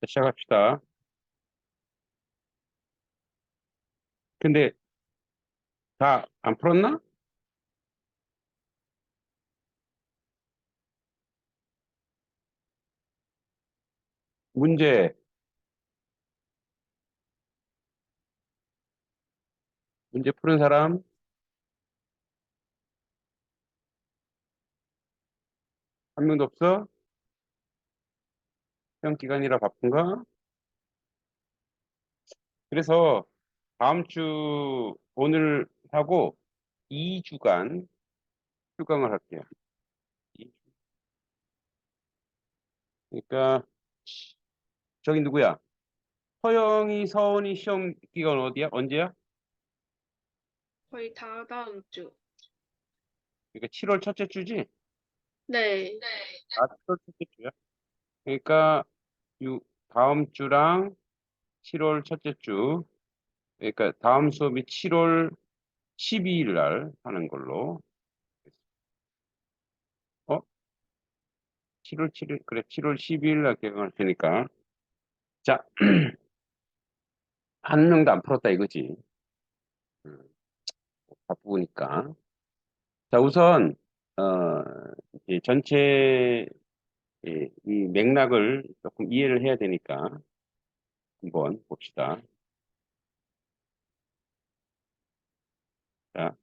자, 시작합시다. 근데 다 안 풀었나? 문제, 문제 푸는 사람 한 명도 없어? 시험 기간이라 바쁜가? 그래서 다음 주 오늘 하고 2주간 휴강을 할게요. 이- 그러니까 저기 누구야? 서영이, 서원이 시험 기간 어디야? 언제야? 거의 다다음 주. 그러니까 7월 첫째 주지? 네. 아, 7월 첫째 주야? 그러니까 다음 주랑 7월 첫째 주, 그러니까 다음 수업이 7월 12일 날 하는 걸로. 어? 7월 7일, 그래, 7월 12일 날 개강할 테니까. 자, 한 명도 안 풀었다 이거지. 음, 바쁘니까. 자, 우선, 어, 이제 전체 이 맥락을 조금 이해를 해야 되니까 한번 봅시다. 자,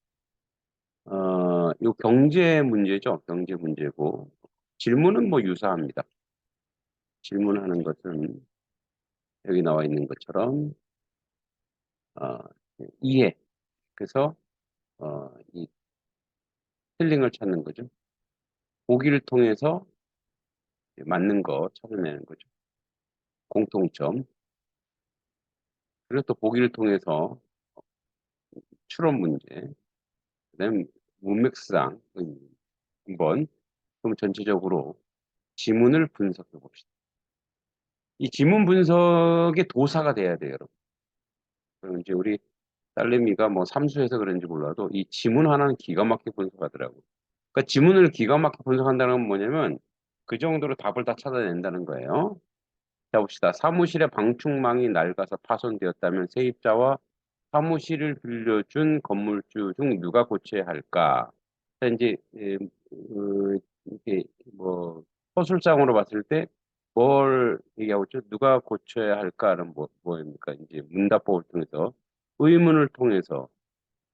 요 경제 문제죠. 경제 문제고. 질문은 뭐 유사합니다. 질문하는 것은 여기 나와 있는 것처럼, 어, 이해. 그래서, 이 힐링을 찾는 거죠. 보기를 통해서 맞는 거 찾아내는 거죠. 공통점. 그리고 또 보기를 통해서 추론 문제, 그다음 문맥상 한번 그럼 전체적으로 지문을 분석해 봅시다. 이 지문 분석의 도사가 돼야 돼요, 여러분. 그럼 이제 우리 딸내미가 뭐 삼수해서 그런지 몰라도 이 지문 하나는 기가 막히게 분석하더라고. 그러니까 지문을 기가 막히게 분석한다는 건 뭐냐면 그 정도로 답을 다 찾아낸다는 거예요. 자, 봅시다. 사무실의 방충망이 낡아서 파손되었다면 세입자와 사무실을 빌려준 건물주 중 누가 고쳐야 할까? 자, 이제, 이게 뭐, 서술상으로 봤을 때 뭘 얘기하고 있죠? 누가 고쳐야 할까는 뭐입니까? 이제 문답법을 통해서, 의문을 통해서,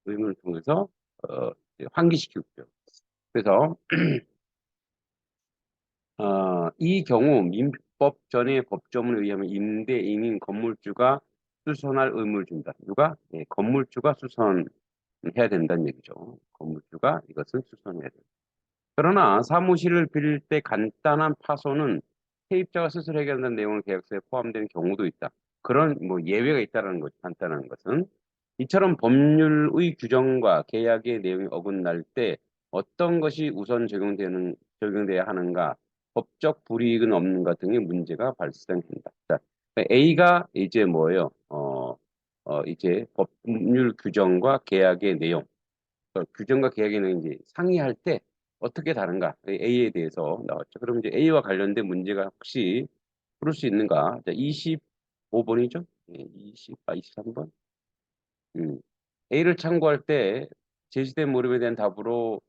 의문을 통해서, 이제 환기시키고 있죠. 그래서, 이 경우 민법 전의 법조문에 의하면 임대인인 건물주가 수선할 의무를 준다. 누가? 예, 건물주가 수선해야 된다는 얘기죠. 건물주가 이것은 수선해야 된다. 그러나 사무실을 빌릴 때 간단한 파손은 세입자가 스스로 해결한다는 내용의 계약서에 포함되는 경우도 있다. 그런 뭐 예외가 있다는 거죠. 간단한 것은. 이처럼 법률의 규정과 계약의 내용이 어긋날 때 어떤 것이 우선 적용돼야 하는가, 법적 불이익은 없는가 등의 문제가 발생한다. 자, A가 이제 뭐예요? 이제 법률 규정과 계약의 내용, 규정과 계약의 내용 이제 상의할 때 어떻게 다른가? A에 대해서 나왔죠. 그럼 이제 A와 관련된 문제가 혹시 풀을 수 있는가? 자, 25번이죠? 23번. A를 참고할 때 제시된 물음에 대한 답으로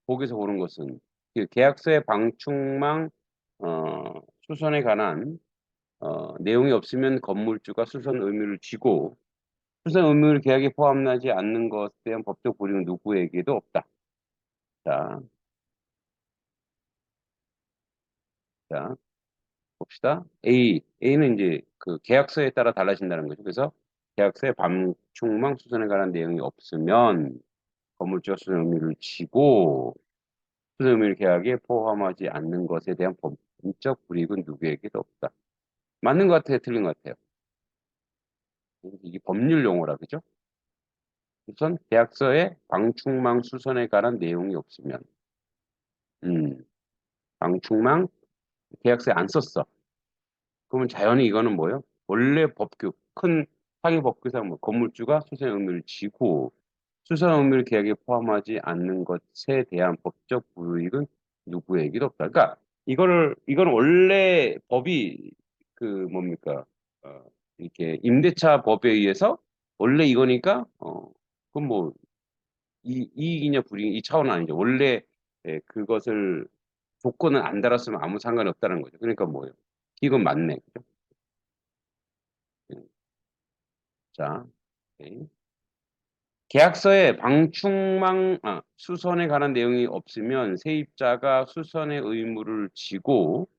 보기에서 고른 것은 그 계약서의 방충망 수선에 관한 내용이 없으면 건물주가 수선 의무를 지고 수선 의무를 계약에 포함하지 않는 것에 대한 법적 불이익은 누구에게도 없다. 자, 자, 봅시다. A는 이제 그 계약서에 따라 달라진다는 거죠. 그래서 계약서에 방충망 수선에 관한 내용이 없으면 건물주가 수선 의무를 지고 수선 의무를 계약에 포함하지 않는 것에 대한 법적 불이익은 누구에게도 없다. 맞는 것 같아요? 틀린 것 같아요? 이게 법률 용어라, 그죠? 우선 계약서에 방충망 수선에 관한 내용이 없으면, 음, 방충망 계약서에 안 썼어. 그러면 자연히 이거는 뭐예요? 원래 법규, 큰 상위 법규상 뭐 건물주가 수선 의무를 지고 수선 의무를 계약에 포함하지 않는 것에 대한 법적 불이익은 누구에게도 없다. 그러니까 이거는 원래 법이 그 뭡니까? 어, 이렇게 임대차 법에 의해서 원래 이거니까 그건 뭐 이익이냐 불이익 이 차원은 아니죠. 원래 그것을 조건을 안 달았으면 아무 상관이 없다는 거죠. 그러니까 뭐예요? 이건 맞네. 그죠? 자, 오케이. 계약서에 수선에 관한 내용이 없으면 세입자가 수선의 의무를 지고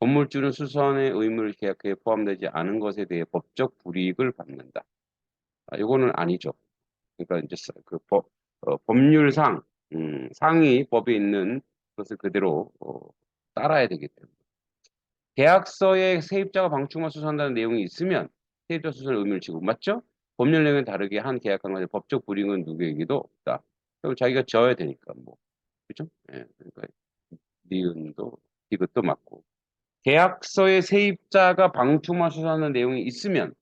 건물주는 수선의 의무를 계약에 포함되지 않은 것에 대해 법적 불이익을 받는다. 이거는 아니죠. 그러니까 이제 법률상 상위 법에 있는 것을 그대로 따라야 되기 때문에. 계약서에 세입자가 방충망 수선한다는 내용이 있으면 세입자 수선 의무를 지고 맞죠? 법률 내용은 다르게 한 계약한 것에 법적 불이익은 누구에게도 없다. 그럼 자기가 져야 되니까 뭐 그죠? 예, 그러니까 니은도 이것도 맞고 계약서에 세입자가 방충망 수선하는 내용이 있으면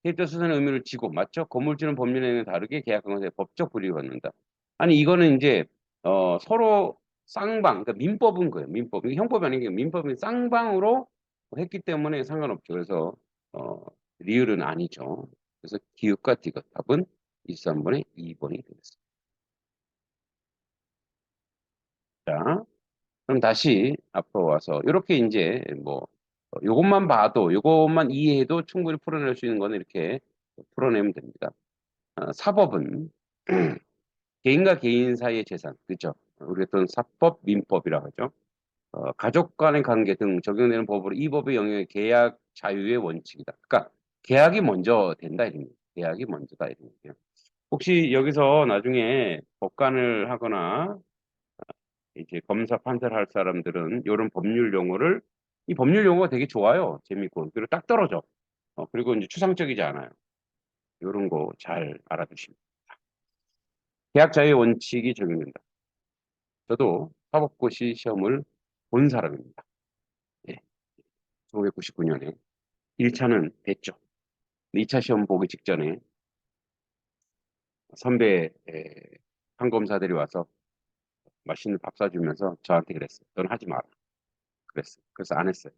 세입자 수선 의무를 지고 맞죠? 건물주는 법률 내용은 다르게 계약한 것에 법적 불이익을 받는다. 아니 이거는 이제 서로 쌍방 그러니까 민법은 거예요. 민법 이게 형법이 아닌 게 민법이 쌍방으로 했기 때문에 상관없죠. 그래서 어, 리을은 아니죠. 그래서 기읍과 디귿 답은 23번에 2번이 되겠습니다. 자, 그럼 다시 앞으로 와서 이렇게 이제 뭐 요것만 봐도 요것만 이해해도 충분히 풀어낼 수 있는 거는 이렇게 풀어내면 됩니다. 사법은 개인과 개인 사이의 재산, 그죠? 우리가 또 사법, 민법이라고 하죠. 가족 간의 관계 등 적용되는 법으로 이 법의 영역의 계약 자유의 원칙이다. 그러니까 계약이 먼저 된다 이런 거예요. 계약이 먼저다 이런 거예요. 혹시 여기서 나중에 법관을 하거나 이제 검사 판사를 할 사람들은 이런 법률 용어를 이 법률 용어가 되게 좋아요. 재밌고 그리고 딱 떨어져. 그리고 이제 추상적이지 않아요. 이런 거 잘 알아두시면. 계약 자유의 원칙이 적용된다. 저도 사법고시 시험을 본 사람입니다. 예, 1999년에 1차는 됐죠. 2차 시험 보기 직전에 선배 판검사들이 와서 맛있는 밥 사주면서 저한테 그랬어요. 넌 하지 마라. 그랬어요. 그래서 안 했어요.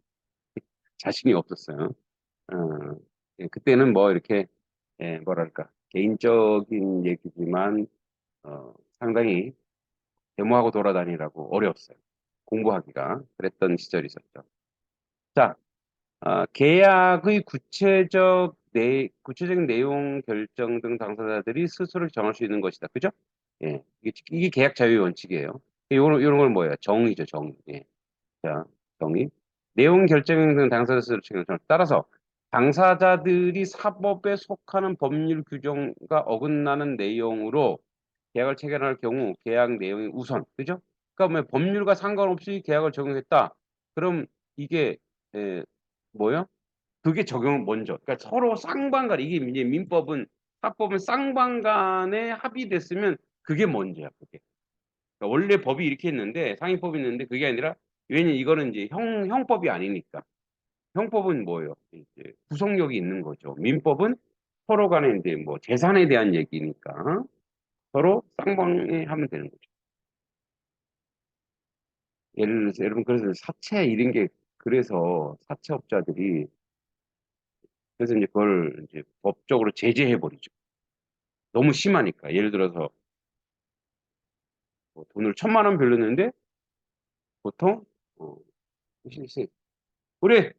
자신이 없었어요. 어, 그때는 뭐 이렇게 뭐랄까 개인적인 얘기지만 상당히 데모하고 돌아다니라고 어려웠어요. 공부하기가 그랬던 시절이 있었죠. 자, 계약의 구체적인 내용 결정 등 당사자들이 스스로 정할 수 있는 것이다. 그죠? 예, 이게 계약 자유의 원칙이에요. 요런 걸 뭐예요? 정의죠, 정의. 예. 자, 정의. 내용 결정 등 당사자 스스로 책임을 따라서 당사자들이 사법에 속하는 법률 규정과 어긋나는 내용으로 계약을 체결할 경우 계약 내용이 우선, 그죠? 그러니까 뭐 법률과 상관없이 계약을 적용했다. 그럼 이게 뭐요? 그게 적용 먼저. 그러니까 서로 쌍방간 이게 이제 민법은 합법은 쌍방간에 합의됐으면 그게 먼저야. 그게. 그러니까 원래 법이 이렇게 했는데 상위법이 있는데 그게 아니라 왜냐면 이거는 이제 형법이 아니니까. 형법은 뭐예요? 이제 구속력이 있는 거죠. 민법은 서로 간에 이제 뭐 재산에 대한 얘기니까 서로 쌍방에 하면 되는 거죠. 예를 들어서 여러분 그래서 사채 이런 게 그래서 사채업자들이 그래서 이제 그걸 이제 법적으로 제재해 버리죠. 너무 심하니까. 예를 들어서 뭐 돈을 1,000만 원 빌렸는데 보통 어, 혹시 우리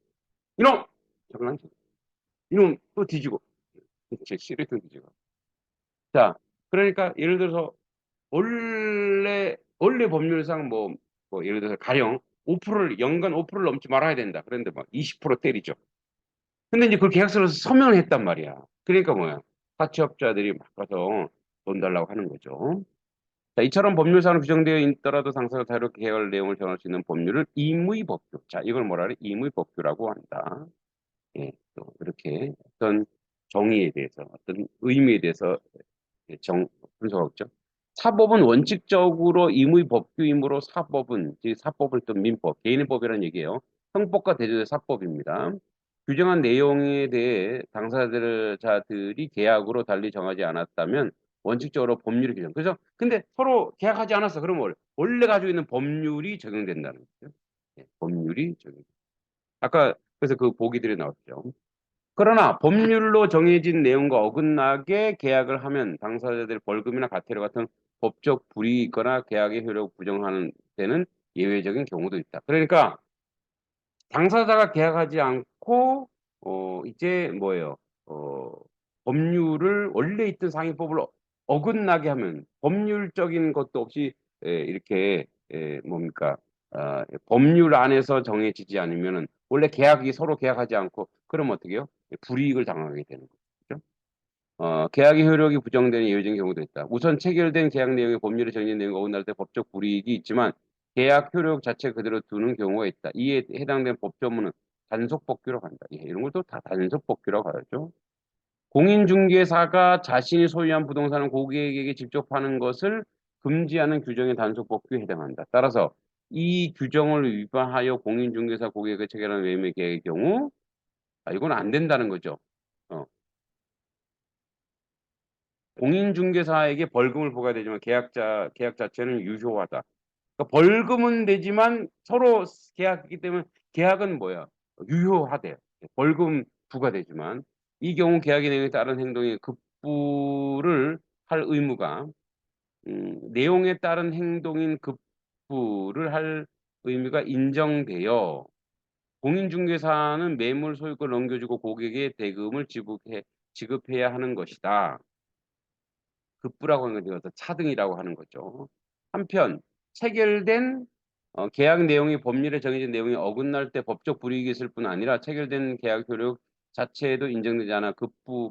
이놈 잠깐 이놈 또 뒤지고 제 시리또 뒤지고. 자, 그러니까 예를 들어서 원래 법률상 뭐 예를 들어서 가령 5%를 연간 5%를 넘지 말아야 된다. 그런데 막 20% 때리죠. 근데 이제 그걸 계약서로 서명을 했단 말이야. 그러니까 뭐야? 사채업자들이 막 가서 돈 달라고 하는 거죠. 자, 이처럼 법률상으로 규정되어 있더라도 당사자 자유롭게 계약할 내용을 정할 수 있는 법률을 임의법규. 자, 이걸 뭐라 그래? 임의법규라고 한다. 예, 또 이렇게 어떤 정의에 대해서, 어떤 의미에 대해서 분석하고 있죠. 사법은 원칙적으로 임의법규이므로 사법은, 즉 사법을 또 민법, 개인의 법이라는 얘기예요. 형법과 대조된 사법입니다. 규정한 내용에 대해 당사자들이 계약으로 달리 정하지 않았다면 원칙적으로 법률이 규정. 그래서 근데 서로 계약하지 않았어. 그러면 원래 가지고 있는 법률이 적용된다는 거죠. 예, 법률이 적용. 아까 그래서 그 보기들이 나왔죠. 그러나 법률로 정해진 내용과 어긋나게 계약을 하면 당사자들 벌금이나 과태료 같은 법적 불이익이 있거나 계약의 효력 부정하는 데는 예외적인 경우도 있다. 그러니까 당사자가 계약하지 않고 이제 뭐예요? 어, 법률을 원래 있던 상위법을 어긋나게 하면 법률적인 것도 없이 이렇게 뭡니까? 법률 안에서 정해지지 않으면은 원래 계약이 서로 계약하지 않고 그러면 어떻게 해요? 불이익을 당하게 되는 거죠. 계약의 효력이 부정되는 예외적인 경우도 있다. 우선 체결된 계약 내용의 법률에 정해진 내용과 어긋날 때 법적 불이익이 있지만 계약 효력 자체 그대로 두는 경우가 있다. 이에 해당된 법조문은 단속 법규라고 한다. 예, 이런 것도 다 단속 법규라고 하죠. 공인중개사가 자신이 소유한 부동산을 고객에게 직접 파는 것을 금지하는 규정의 단속 법규에 해당한다. 따라서 이 규정을 위반하여 공인중개사 고객에게 체결한 매매 계약의 경우 이건 안 된다는 거죠. 어, 공인중개사에게 벌금을 부과해야 되지만 계약 자체는 유효하다. 그러니까 벌금은 되지만 서로 계약이기 때문에 계약은 뭐야? 유효하대요. 벌금 부과되지만 이 경우 계약의 내용에 따른 행동에 급부를 할 의무가 내용에 따른 행동인 급부를 할 의무가 인정되어 공인중개사는 매물 소유권을 넘겨주고 고객의 대금을 지급해야 하는 것이다. 급부라고 하는 건 어떤 차등이라고 하는 거죠. 한편 체결된 계약 내용이 법률에 정해진 내용이 어긋날 때 법적 불이익이 있을 뿐 아니라 체결된 계약 효력 자체에도 인정되지 않아 급부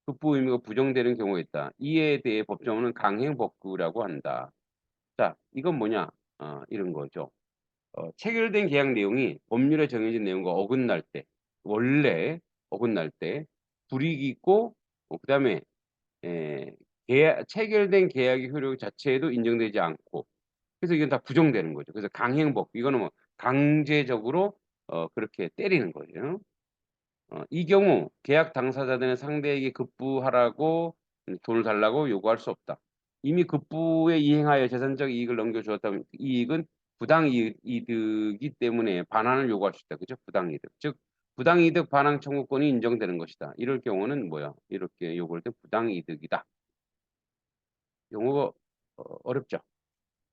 의무가 부정되는 경우가 있다. 이에 대해 법정은 강행법규라고 한다. 자, 이건 뭐냐? 이런 거죠. 체결된 계약 내용이 법률에 정해진 내용과 어긋날 때, 원래 어긋날 때 불이익이 있고, 그다음에 체결된 계약의 효력 자체에도 인정되지 않고 그래서 이건 다 부정되는 거죠. 그래서 강행법 이거는 뭐 강제적으로 그렇게 때리는 거죠. 이 경우 계약 당사자들은 상대에게 급부하라고 돈을 달라고 요구할 수 없다. 이미 급부에 이행하여 재산적 이익을 넘겨주었다면 이익은 부당이득이기 때문에 반환을 요구할 수 있다. 그죠? 부당이득. 즉 부당이득 반환 청구권이 인정되는 것이다. 이럴 경우는 뭐야? 이렇게 요구할 때 부당이득이다. 용어가 어렵죠.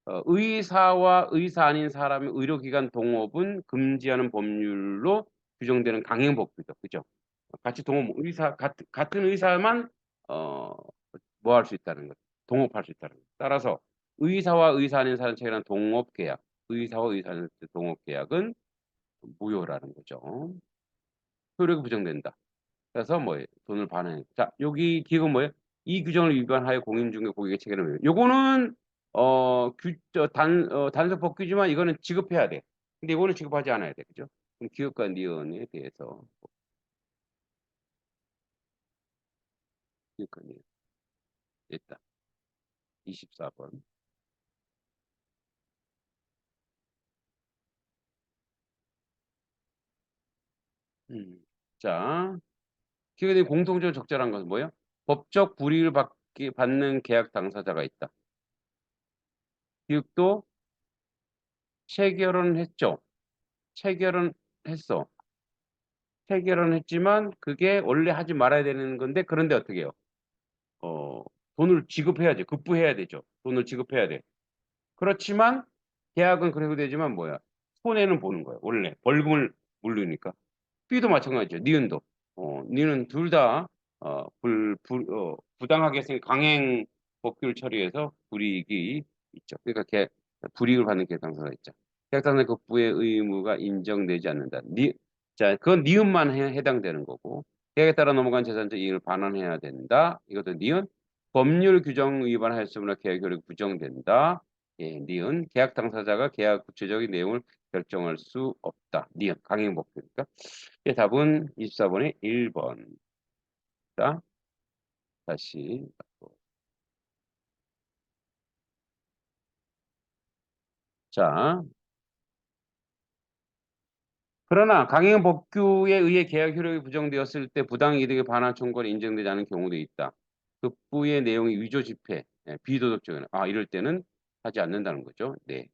의사와 의사 아닌 사람의 의료기관 동업은 금지하는 법률로 규정되는 강행법규죠. 그죠? 같이 같은 의사만 뭐 할 수 있다는 것, 동업할 수 있다는 것. 따라서 의사와 의사 아닌 사람 체결한 동업계약, 의사와 의사 아닌 동업계약은 무효라는 거죠. 효력이 부정된다. 그래서 뭐 돈을 반환해. 자, 여기 기금 뭐예요? 이 규정을 위반하여 공인중개 고객의 책임을 요거는 단속 법규지만 이거는 지급해야 돼. 근데 이거는 지급하지 않아야 돼. 그죠? 그럼 기업과 니은에 대해서 기업과 니은 됐다. 24번. 자, 기업에 공통적으로 적절한 것은 뭐예요? 법적 불이익을 받는 계약 당사자가 있다. 기업도 체결은 했죠. 체결은 했어. 체결은 했지만 그게 원래 하지 말아야 되는 건데 그런데 어떻게 해요? 어, 돈을 지급해야죠. 급부해야 되죠. 돈을 지급해야 돼. 그렇지만 계약은 그래도 되지만 뭐야? 손해는 보는 거야. 원래 벌금을 물리니까. B도 마찬가지죠. 니은도. 니은 둘 다 부당하게 생긴 강행 법규를 처리해서 불이익이 있죠. 그러니까 불이익을 받는 계약당사가 있죠. 계약당사 급부의 의무가 인정되지 않는다. 자, 그건 니은만 해당되는 거고 계약에 따라 넘어간 재산적 이익을 반환해야 된다. 이것도 니은 법률 규정 위반하였으므로 계약 효력이 부정된다. 예, 니은 계약 당사자가 계약 구체적인 내용을 결정할 수 없다. 니은 강행법규니까. 예, 답은 24번의 1번. 자, 다시. 자, 그러나 강행 법규에 의해 계약 효력이 부정되었을 때 부당이득의 반환 청구가 인정되지 않은 경우도 있다. 급부의 내용이 위조 지폐, 비도덕적인 이럴 때는 하지 않는다는 거죠. 네.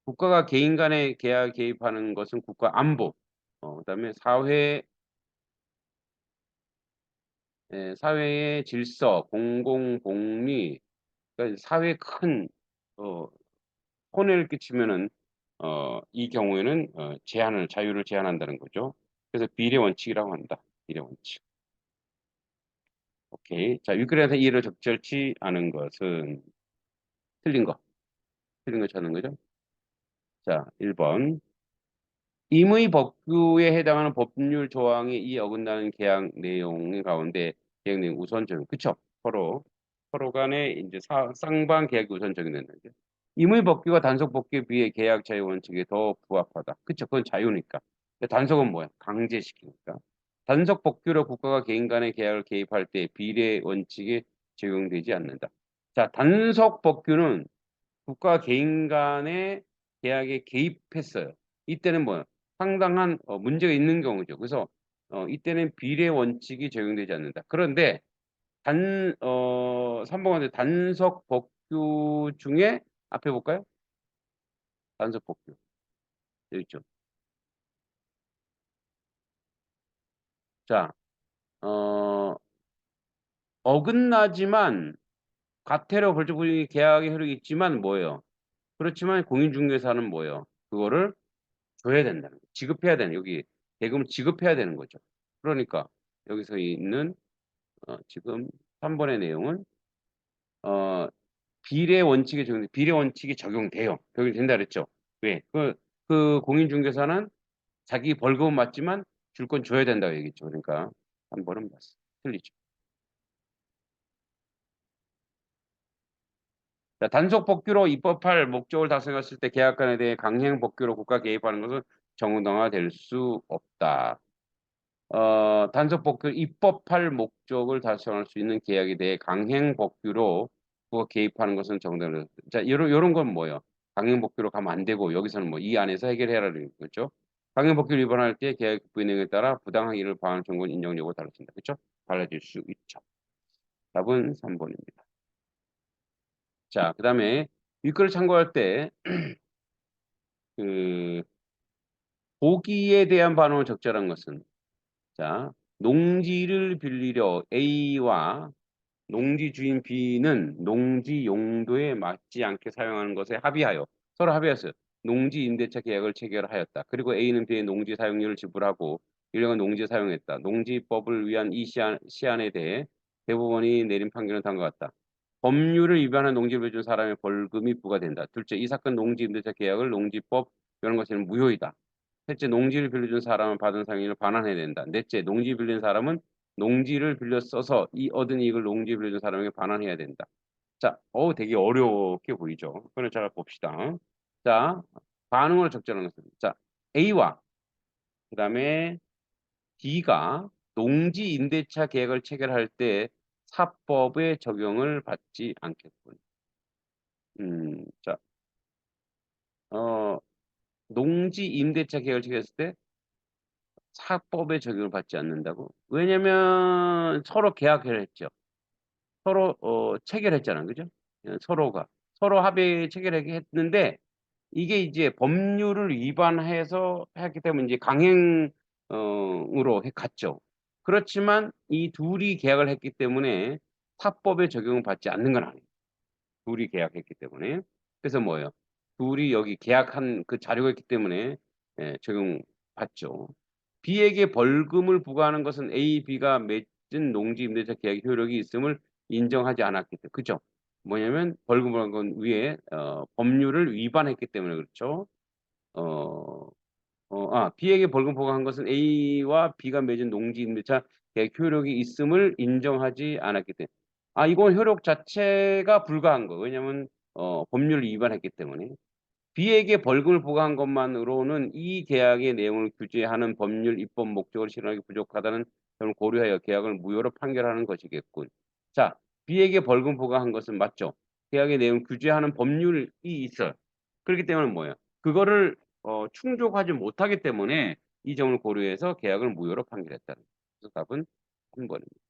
국가가 개인 간의 계약에 개입하는 것은 국가 안보, 그다음에 사회의 질서, 공공 복리, 그러니까 사회에 큰 어 손해를 끼치면은 이 경우에는 자유를 제한한다는 거죠. 그래서 비례 원칙이라고 한다. 비례 원칙. 오케이. 자, 유클리드에서 이해를 적절치 않은 것은 틀린 거. 틀린 거 찾는 거죠. 자, 1번. 임의 법규에 해당하는 법률 조항이 이 어긋나는 계약 내용 가운데 계약 내용 우선 적용. 그쵸? 서로 간에 이제 쌍방 계약이 우선 적용된다. 임의 법규가 단속 법규에 비해 계약 자유 원칙에 더 부합하다. 그쵸? 그건 자유니까. 근데 단속은 뭐야? 강제시키니까. 단속 법규로 국가가 개인 간의 계약을 개입할 때 비례 원칙에 적용되지 않는다. 자, 단속 법규는 국가 개인 간의 계약에 개입했어요. 이때는 뭐예요? 상당한 문제가 있는 경우죠. 그래서 이때는 비례 원칙이 적용되지 않는다. 그런데 3번에 단속 법규 중에 앞에 볼까요? 단속 법규. 여기 있죠. 자, 어, 어긋나지만 과태료 벌적 부리 계약의 효력이 있지만 뭐예요? 그렇지만 공인중개사는 뭐예요? 그거를 줘야 된다는 거예요. 지급해야 되는 여기 대금을 지급해야 되는 거죠. 그러니까 여기서 있는 지금 3번의 내용은 어, 비례 원칙이 적용돼요. 적용된다 그랬죠. 왜? 그 공인중개사는 자기 벌금은 맞지만 줄 건 줘야 된다고 얘기했죠. 그러니까 3번은 맞습니다. 틀리죠. 자, 단속 법규로 입법할 목적을 달성했을 때 계약관에 대해 강행 법규로 국가 개입하는 것은 정당화될 수 없다. 단속 법규 입법할 목적을 달성할 수 있는 계약에 대해 강행 법규로 그거 개입하는 것은 정당을 자 요런 건 뭐예요? 강행 법규로 가면 안 되고 여기서는 뭐 이 안에서 해결해라는 거죠. 강행 법규를 위반할 때 계약 부의 내용에 따라 부당한 일을 방한 청구는 인정 여부가 달라진다. 그렇죠? 달라질 수 있죠. 답은 3번입니다. 자, 그다음에 윗글을 참고할 때 그 보기에 대한 반응을 적절한 것은 자, 농지를 빌리려 A와 농지 주인 B는 농지 용도에 맞지 않게 사용하는 것에 합의하여 서로 합의했어요. 농지 임대차 계약을 체결하였다. 그리고 A는 B의 농지 사용료를 지불하고 1년간 농지 사용했다. 농지법을 위한 이 시한에 대해 대법원이 내린 판결은 다음과 같다. 법률을 위반한 농지를 빌려준 사람의 벌금이 부과된다. 둘째, 이 사건 농지 임대차 계약을 농지법 이런 것은 무효이다. 셋째, 농지를 빌려준 사람은 받은 상인을 반환해야 된다. 넷째, 농지 빌린 사람은 농지를 빌려 써서 이 얻은 이익을 농지 빌려준 사람에게 반환해야 된다. 자, 되게 어렵게 보이죠. 그걸 잘 봅시다. 자, 반응으로 적절한 것은 자, A와 그다음에 B가 농지 임대차 계약을 체결할 때 사법의 적용을 받지 않겠군. 자, 어, 농지 임대차 계약을 체결했을 때 사법의 적용을 받지 않는다고? 왜냐면 서로 계약을 했죠. 서로 체결했잖아, 그죠? 서로 합의 체결했는데 이게 이제 법률을 위반해서 했기 때문에 이제 강행으로 갔죠. 그렇지만 이 둘이 계약을 했기 때문에 사법의 적용을 받지 않는 건 아니에요. 둘이 계약했기 때문에. 그래서 뭐예요? 둘이 여기 계약한 그 자료가 있기 때문에 적용받죠. B에게 벌금을 부과하는 것은 A, B가 맺은 농지 임대차 계약 효력이 있음을 인정하지 않았기 때문에. 그죠? 뭐냐면 벌금을 한 건 위에 법률을 위반했기 때문에 그렇죠. 어, B에게 벌금 부과한 것은 A와 B가 맺은 농지 임대차 계약 효력이 있음을 인정하지 않았기 때문에. 이건 효력 자체가 불가한 거. 왜냐면 법률을 위반했기 때문에. B에게 벌금을 부과한 것만으로는 이 계약의 내용을 규제하는 법률 입법 목적을 실현하기 부족하다는 점을 고려하여 계약을 무효로 판결하는 것이겠군. 자, B에게 벌금 부과한 것은 맞죠? 계약의 내용을 규제하는 법률이 있어요. 그렇기 때문에 뭐예요? 그거를 충족하지 못하기 때문에 이 점을 고려해서 계약을 무효로 판결했다는 거예요. 그래서 답은 3번입니다.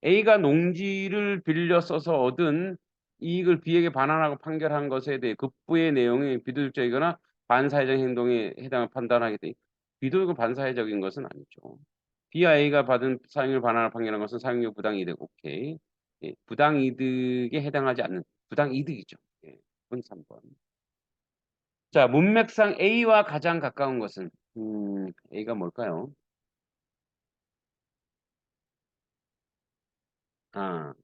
A가 농지를 빌려 써서 얻은 이익을 B에게 반환하고 판결한 것에 대해 급부의 내용이 비도덕적이거나 반사회적 행동에 해당을 판단하게 돼. 비도덕 반사회적인 것은 아니죠. B와 A가 받은 사용료 반환을 판결한 것은 사용료 부당이득. 오케이. 예, 부당이득에 해당하지 않는 부당이득이죠. 예, 3번. 자, 문맥상 A와 가장 가까운 것은 A가 뭘까요? 아,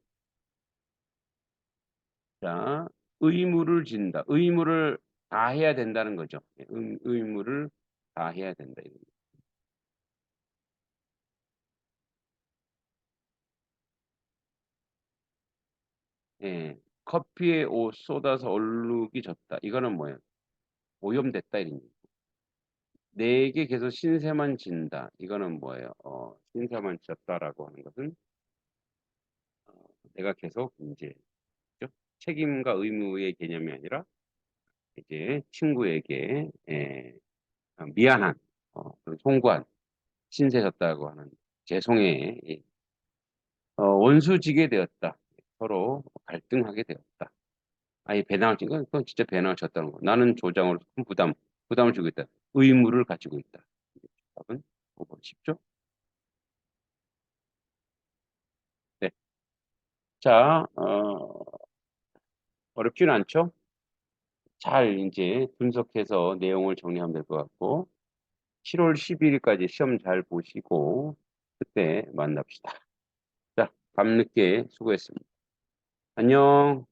자, 의무를 진다. 의무를 다 해야 된다는 거죠. 예, 의무를 다 해야 된다. 예, 커피에 옷 쏟아서 얼룩이 졌다. 이거는 뭐예요? 오염됐다 이런 얘기. 내게 계속 신세만 진다. 이거는 뭐예요? 신세만 졌다라고 하는 것은 내가 계속 이제 그죠? 책임과 의무의 개념이 아니라 이제 친구에게 미안한 그런 송구한 신세졌다고 하는 죄송해 원수지게 되었다. 서로 갈등하게 되었다. 아예 배당을 진 건 그건 진짜 배당을 졌다는 거. 나는 조장으로서 큰 부담을 주고 있다. 의무를 가지고 있다. 답은 5번 쉽죠? 네. 자, 어렵지는 않죠? 잘 이제 분석해서 내용을 정리하면 될 것 같고 7월 11일까지 시험 잘 보시고 그때 만납시다. 자, 밤늦게 수고했습니다. 안녕.